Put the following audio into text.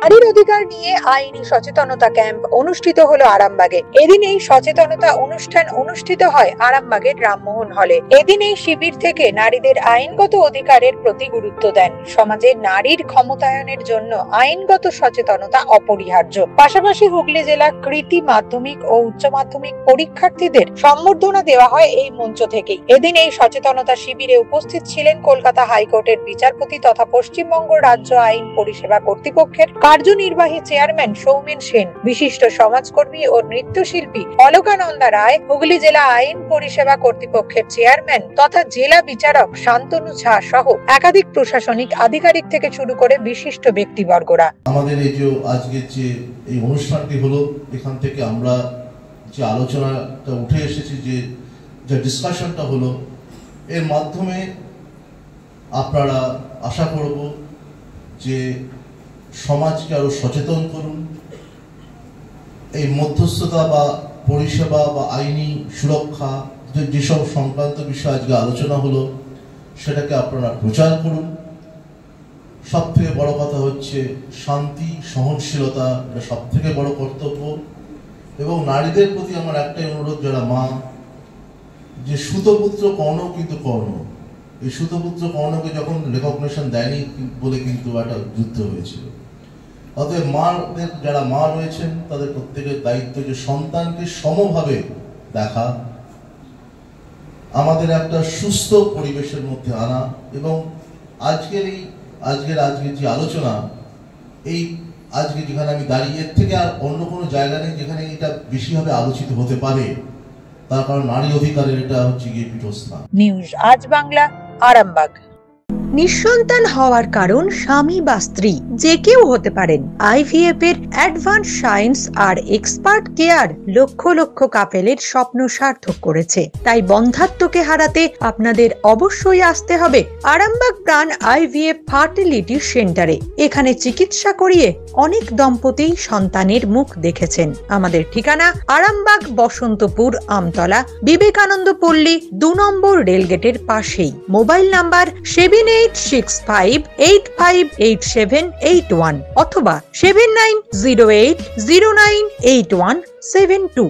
নারীর অধিকার নিয়ে আইনি সচেতনতা ক্যাম্প অনুষ্ঠিত হলো আরামবাগে। এদিন এই সচেতনতা অনুষ্ঠান অনুষ্ঠিত হয় আরামবাগের রামমোহন হলে। এদিন এই শিবির থেকে নারীদের আইনগত অধিকারের প্রতি গুরুত্ব দেন। সমাজে নারীর ক্ষমতায়নের জন্য আইনগত সচেতনতা অপরিহার্য। পাশাপাশি হুগলি জেলা কৃতি মাধ্যমিক ও উচ্চ মাধ্যমিক পরীক্ষার্থীদের সম্বর্ধনা দেওয়া হয় এই মঞ্চ থেকেই। এদিন এই সচেতনতা শিবিরে উপস্থিত ছিলেন কলকাতা হাইকোর্টের বিচারপতি তথা পশ্চিমবঙ্গ রাজ্য আইন পরিষেবা কর্তৃপক্ষের কার্যনির্বাহী চেয়ারম্যান সৌমেন সেন, বিশিষ্ট সমাজকর্মী ও নৃত্যশিল্পী অলকানন্দা রায়, হুগলি জেলা আইন পরিষেবা কর্তৃপক্ষের চেয়ারম্যান তথা জেলা বিচারক শান্তনু ঝা সহ একাধিক প্রশাসনিক আধিকারিক থেকে শুরু করে বিশিষ্ট ব্যক্তিবর্গরা। আমাদের এই যে আজকে যে এই অনুষ্ঠানটি হলো, এখান থেকে আমরা যে আলোচনাটা উঠে এসেছি, যে ডিসকাশনটা হলো, এর মাধ্যমে আপনারা আশা করব যে সমাজকে আরো সচেতন করুন। এই মধ্যস্থতা বা পরিষেবা বা আইনি সুরক্ষা যেসব সংক্রান্ত বিষয় আজকে আলোচনা হলো, সেটাকে আপনারা প্রচার করুন। সব থেকে বড় কথা হচ্ছে শান্তি, সহনশীলতা, এটা সব থেকে বড় কর্তব্য। এবং নারীদের প্রতি আমার একটাই অনুরোধ, যারা মা, যে সুতপুত্র কর্ণ কিন্তু কর্ণ, এই সুতপুত্র কর্ণকে যখন রেকগনিশন দেয়নি বলে কিন্তু একটা যুদ্ধ হয়েছিল। অতএব মাদের, যারা মা রয়েছেন, তাদের প্রত্যেকের দায়িত্ব যে সন্তানকে সমভাবে দেখা, আমাদের একটা সুস্থ পরিবেশের মধ্যে আনা। এবং আজকের যে আলোচনা, এই আজকে যেখানে আমি দাঁড়িয়ে, এর থেকে আর অন্য কোনো জায়গা নেই যেখানে এটা বেশিভাবে আলোচিত হতে পারে। তার কারণ নারী অধিকারের এটা হচ্ছে গিয়ে পীঠস্থান। নিউজ আজ বাংলা, আরামবাগ। নিঃসন্তান হওয়ার কারণ স্বামী বা স্ত্রী যে কেউ হতে পারেন। আইভিএফ এর অ্যাডভান্স সায়েন্স আর এক্সপার্ট কেয়ার লক্ষ লক্ষ কাপেলের স্বপ্ন সার্থক করেছে। তাই বন্ধাত্বকে হারাতে আপনাদের অবশ্যই আসতে হবে আরামবাগ প্রাণ আইভিএফ ফার্টিলিটি সেন্টারে। এখানে চিকিৎসা করিয়ে অনেক দম্পতি সন্তানের মুখ দেখেছেন। আমাদের ঠিকানা আরামবাগ বসন্তপুর আমতলা, বিবেকানন্দ পল্লী 2 নম্বর রেলগেটের পাশেই। মোবাইল নাম্বার 7865858781 অথবা 7908098172।